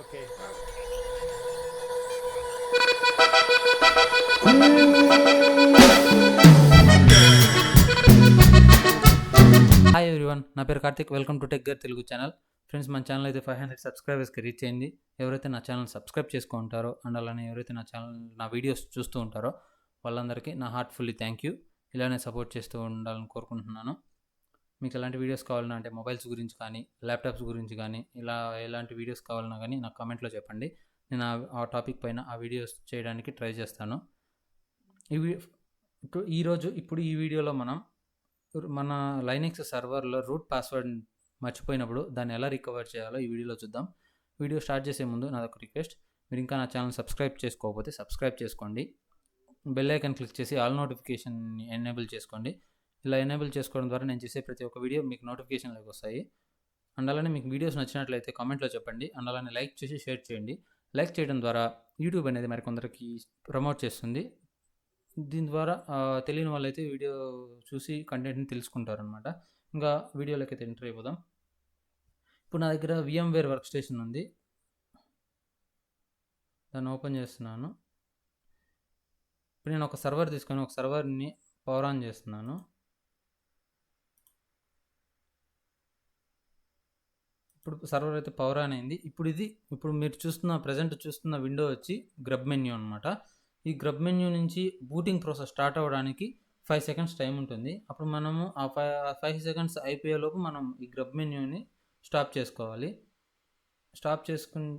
Okay. Hi everyone, నా పేరు Karthik. Welcome to tech గర్ తెలుగు ఛానల్. ఫ్రెండ్స్, మన ఛానల్ అయితే 500 సబ్స్క్రైబర్స్కి రీచ్ అయింది. ఎవరైతే నా ఛానల్ సబ్స్క్రైబ్ చేసుకుంటారో అండ్ అలానే ఎవరైతే నా వీడియోస్ చూస్తూ ఉంటారో వాళ్ళందరికీ నా హార్ట్ఫుల్లీ థ్యాంక్ యూ. ఇలానే సపోర్ట్ చేస్తూ ఉండాలని కోరుకుంటున్నాను. మీకు ఎలాంటి వీడియోస్ కావాలన్నా అంటే మొబైల్స్ గురించి కానీ, ల్యాప్టాప్స్ గురించి కానీ, ఇలా ఎలాంటి వీడియోస్ కావాలన్నా కానీ నాకు కామెంట్లో చెప్పండి. నేను ఆ టాపిక్ పైన ఆ వీడియోస్ చేయడానికి ట్రై చేస్తాను. ఇప్పుడు ఈ వీడియోలో మనం మన లైనెక్స్ సర్వర్లో రూట్ పాస్వర్డ్ మర్చిపోయినప్పుడు దాన్ని ఎలా రికవర్ చేయాలో ఈ వీడియోలో చూద్దాం. వీడియో స్టార్ట్ చేసే ముందు నాదొక రిక్వెస్ట్, మీరు ఇంకా నా ఛానల్ సబ్స్క్రైబ్ చేసుకోకపోతే సబ్స్క్రైబ్ చేసుకోండి. బెల్ ఐకాన్ క్లిక్ చేసి ఆల్ నోటిఫికేషన్ని ఎనేబుల్ చేసుకోండి. ఇలా ఎనేబుల్ చేసుకోవడం ద్వారా నేను చేసే ప్రతి ఒక్క వీడియో మీకు నోటిఫికేషన్లోకి వస్తాయి. అండ్ అలానే మీకు వీడియోస్ నచ్చినట్లయితే కామెంట్లో చెప్పండి. అండ్ అలానే లైక్ చేసి షేర్ చేయండి. లైక్ చేయడం ద్వారా యూట్యూబ్ అనేది మరికొందరికి ప్రమోట్ చేస్తుంది. దీని ద్వారా తెలియని వాళ్ళైతే వీడియో చూసి కంటెంట్ని తెలుసుకుంటారనమాట. ఇంకా వీడియోలోకి అయితే ఎంటర్ అయిపోదాం. ఇప్పుడు నా దగ్గర VMware వర్క్ స్టేషన్ ఉంది. దాన్ని ఓపెన్ చేస్తున్నాను. ఇప్పుడు నేను ఒక సర్వర్ తీసుకొని ఒక సర్వర్ని పవర్ ఆన్ చేస్తున్నాను. ఇప్పుడు సర్వర్ అయితే పవర్ ఆన్ అయింది. ఇప్పుడు మీరు ప్రజెంట్ చూస్తున్న విండో వచ్చి గ్రబ్ మెన్యూ అనమాట. ఈ గ్రబ్ మెన్యూ నుంచి బూటింగ్ ప్రాసెస్ స్టార్ట్ అవ్వడానికి 5 సెకండ్స్ టైం ఉంటుంది. అప్పుడు మనము ఆ 5 సెకండ్స్ అయిపోయేలోపు మనం ఈ గ్రబ్ మెన్యూని స్టాప్ చేసుకోవాలి. స్టాప్ చేసుకుని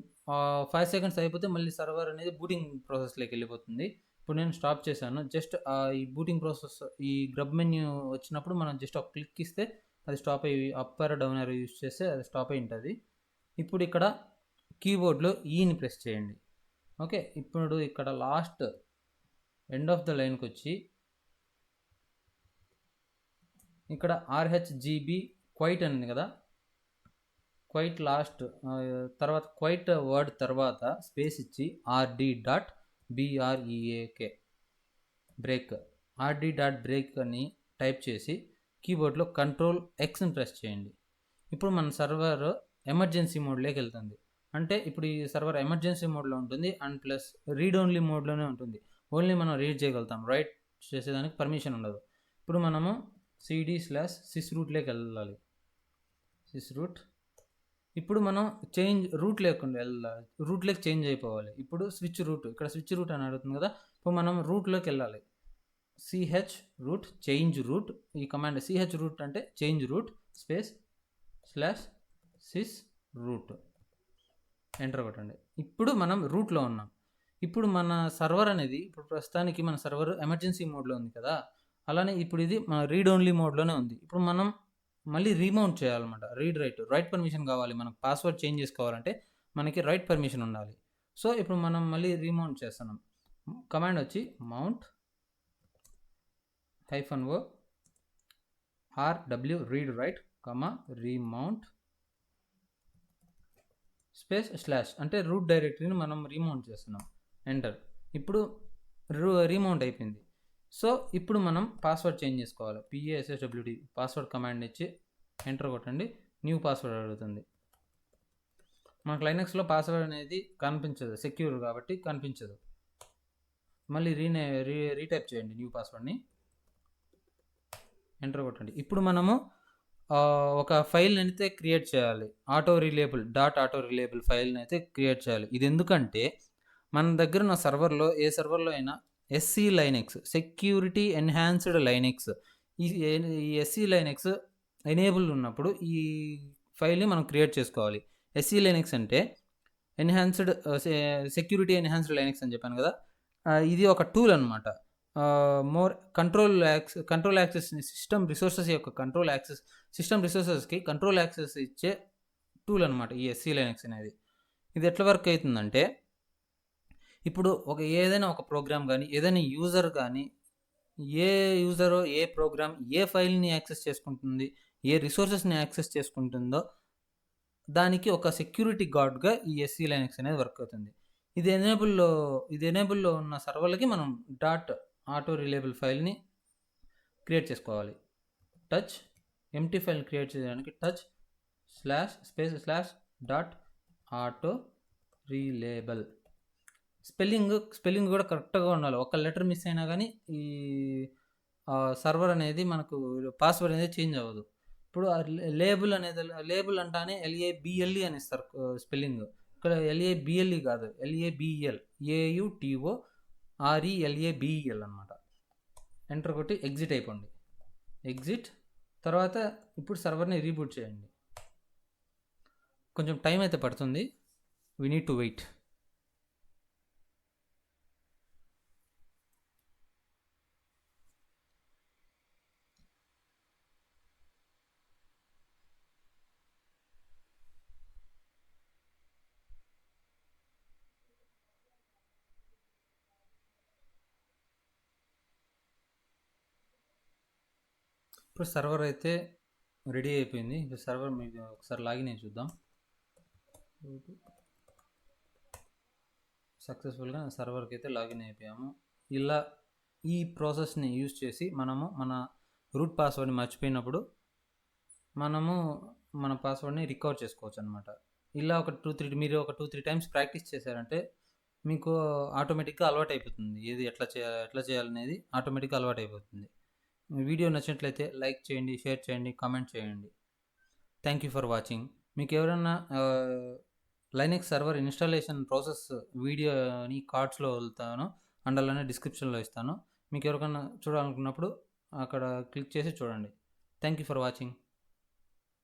5 సెకండ్స్ అయిపోతే మళ్ళీ సర్వర్ అనేది బూటింగ్ ప్రాసెస్లోకి వెళ్ళిపోతుంది. ఇప్పుడు నేను స్టాప్ చేశాను. జస్ట్ ఈ బూటింగ్ ప్రాసెస్, ఈ గ్రబ్ మెన్యూ వచ్చినప్పుడు మనం జస్ట్ ఒక క్లిక్ ఇస్తే అది స్టాప్ అయ్యి up or down are use చేస్తే అది స్టాప్ అయి ఉంటుంది. ఇప్పుడు ఇక్కడ కీబోర్డ్లో ఈని ప్రెస్ చేయండి. ఓకే, ఇప్పుడు ఇక్కడ లాస్ట్ ఎండ్ ఆఫ్ ద లైన్కి వచ్చి ఇక్కడ RHGB క్వైట్ అనేది కదా, క్వైట్ లాస్ట్ తర్వాత క్వైట్ వర్డ్ తర్వాత స్పేస్ ఇచ్చి RD.BREAK బ్రేక్ RD.break అని టైప్ చేసి కీబోర్డ్లో Ctrl+Xని ప్రెస్ చేయండి. ఇప్పుడు మన సర్వర్ ఎమర్జెన్సీ మోడ్లోకి వెళ్తుంది. అంటే ఇప్పుడు ఈ సర్వర్ ఎమర్జెన్సీ మోడ్లో ఉంటుంది అండ్ ప్లస్ రీడ్ ఓన్లీ మోడ్లోనే ఉంటుంది. ఓన్లీ మనం రీడ్ చేయగలుగుతాం, రైట్ చేసేదానికి పర్మిషన్ ఉండదు. ఇప్పుడు మనము cd/sysrootలోకి వెళ్ళాలి. sysroot. ఇప్పుడు మనం రూట్ లేకుండా వెళ్ళాలి, రూట్లోకి చేంజ్ అయిపోవాలి. ఇప్పుడు స్విచ్ రూట్, ఇక్కడ స్విచ్ రూట్ అని అడుగుతుంది కదా. ఇప్పుడు మనం రూట్లోకి వెళ్ళాలి. ch_root change route. ఈ కమాండ్ ch_root అంటే change root space /sysroot enter కొట్టండి. ఇప్పుడు మనం రూట్లో ఉన్నాం. ఇప్పుడు మన సర్వర్ అనేది ఇప్పుడు ప్రస్తుతానికి మన సర్వర్ ఎమర్జెన్సీ మోడ్లో ఉంది కదా, అలానే ఇప్పుడు ఇది మన రీడ్ ఓన్లీ మోడ్లోనే ఉంది. ఇప్పుడు మనం మళ్ళీ రీమౌంట్ చేయాలన్నమాట. రైట్ పర్మిషన్ కావాలి. మనకు పాస్వర్డ్ చేంజ్ చేసుకోవాలంటే మనకి రైట్ పర్మిషన్ ఉండాలి. సో ఇప్పుడు మనం మళ్ళీ రీమౌంట్ చేస్తున్నాం. కమాండ్ వచ్చి mount -o rw read write, remount space / అంటే రూట్ డైరెక్టరీని మనం రీమౌంట్ చేస్తున్నాం. ఎంటర్. ఇప్పుడు రీమౌంట్ అయిపోయింది. సో ఇప్పుడు మనం పాస్వర్డ్ చేంజ్ చేసుకోవాలి. PASSWD పాస్వర్డ్ కమాండ్ ఇచ్చి ఎంటర్ కొట్టండి. న్యూ పాస్వర్డ్ అడుగుతుంది. మనకు లైనక్స్లో పాస్వర్డ్ అనేది కనిపించదు, సెక్యూర్ కాబట్టి కనిపించదు. మళ్ళీ రీటైప్ చేయండి న్యూ పాస్వర్డ్ని, ఎంటర్ కొట్టండి. ఇప్పుడు మనము ఒక ఫైల్ అయితే క్రియేట్ చేయాలి. ఆటో రిలేబుల్ ఫైల్ని అయితే క్రియేట్ చేయాలి. ఇది ఎందుకంటే మన దగ్గర ఉన్న సర్వర్లో, ఏ సర్వర్లో అయినా SC Linux, security enhanced Linux, ఈ SC లైనెక్స్ ఎనేబుల్ ఉన్నప్పుడు ఈ ఫైల్ని మనం క్రియేట్ చేసుకోవాలి. SC లైనెక్స్ అంటే సెక్యూరిటీ ఎన్హాన్స్డ్ లైనెక్స్ అని చెప్పాను కదా, ఇది ఒక టూల్ అనమాట. కంట్రోల్ యాక్సెస్ సిస్టమ్ రిసోర్సెస్ యొక్క సిస్టమ్ రిసోర్సెస్కి కంట్రోల్ యాక్సెస్ ఇచ్చే టూల్ అనమాట ఈ SC లైనెక్స్ అనేది. ఇది ఎట్లా వర్క్ అవుతుందంటే, ఇప్పుడు ఏదైనా ఒక ప్రోగ్రామ్ కానీ, ఏదైనా యూజర్ కానీ, ఏ యూజరో ఏ ప్రోగ్రామ్ ఏ ఫైల్ని యాక్సెస్ చేసుకుంటుంది, ఏ రిసోర్సెస్ని యాక్సెస్ చేసుకుంటుందో దానికి ఒక సెక్యూరిటీ గార్డ్గా ఈ SC లైనెక్స్ అనేది వర్క్ అవుతుంది. ఇది ఎనేబుల్లో ఉన్న సర్వర్లకి మనం ఆటో రిలేబుల్ ఫైల్ని క్రియేట్ చేసుకోవాలి. ఎంటీ ఫైల్ క్రియేట్ చేయడానికి //auto రీలేబుల్. స్పెల్లింగ్ కూడా కరెక్ట్గా ఉండాలి. ఒక లెటర్ మిస్ అయినా కానీ ఈ సర్వర్ అనేది మనకు పాస్వర్డ్ అనేది చేంజ్ అవ్వదు. ఇప్పుడు లేబుల్ అనేది లేబుల్ అంటానే LABLE అని ఇస్తారు స్పెల్లింగ్. ఇక్కడ LABLE కాదు, LABEL, AUTORELABEL అనమాట. ఎంటర్ కొట్టి ఎగ్జిట్ అయిపోండి. ఎగ్జిట్ తర్వాత ఇప్పుడు సర్వర్ని రీబూట్ చేయండి. కొంచెం టైం అయితే పడుతుంది. We need to wait. ఇప్పుడు సర్వర్ అయితే రెడీ అయిపోయింది. ఇప్పుడు సర్వర్ మీకు ఒకసారి లాగిన్ అయ్యి చూద్దాం. సక్సెస్ఫుల్గా సర్వర్కి అయితే లాగిన్ అయిపోయాము. ఇలా ఈ ప్రాసెస్ని యూజ్ చేసి మనము మన రూట్ పాస్వర్డ్ని మర్చిపోయినప్పుడు మనము మన పాస్వర్డ్ని రికవర్ చేసుకోవచ్చు అనమాట. ఇలా మీరు ఒక 2-3 టైమ్స్ ప్రాక్టీస్ చేశారంటే మీకు ఆటోమేటిక్గా అలవాటు అయిపోతుంది. ఏది ఎట్లా చేయాలనేది ఆటోమేటిక్గా అలవాటు అయిపోతుంది. వీడియో నచ్చినట్లయితే లైక్ చేయండి, షేర్ చేయండి, కామెంట్ చేయండి. Thank you for watching. మీకు ఎవరైనా లైనక్స్ సర్వర్ ఇన్స్టాలేషన్ ప్రాసెస్ వీడియోని కార్డ్స్లో వెళ్తాను అండ్ అలానే డిస్క్రిప్షన్లో ఇస్తాను. మీకు ఎవరికైనా చూడాలనుకున్నప్పుడు అక్కడ క్లిక్ చేసి చూడండి. Thank you for watching.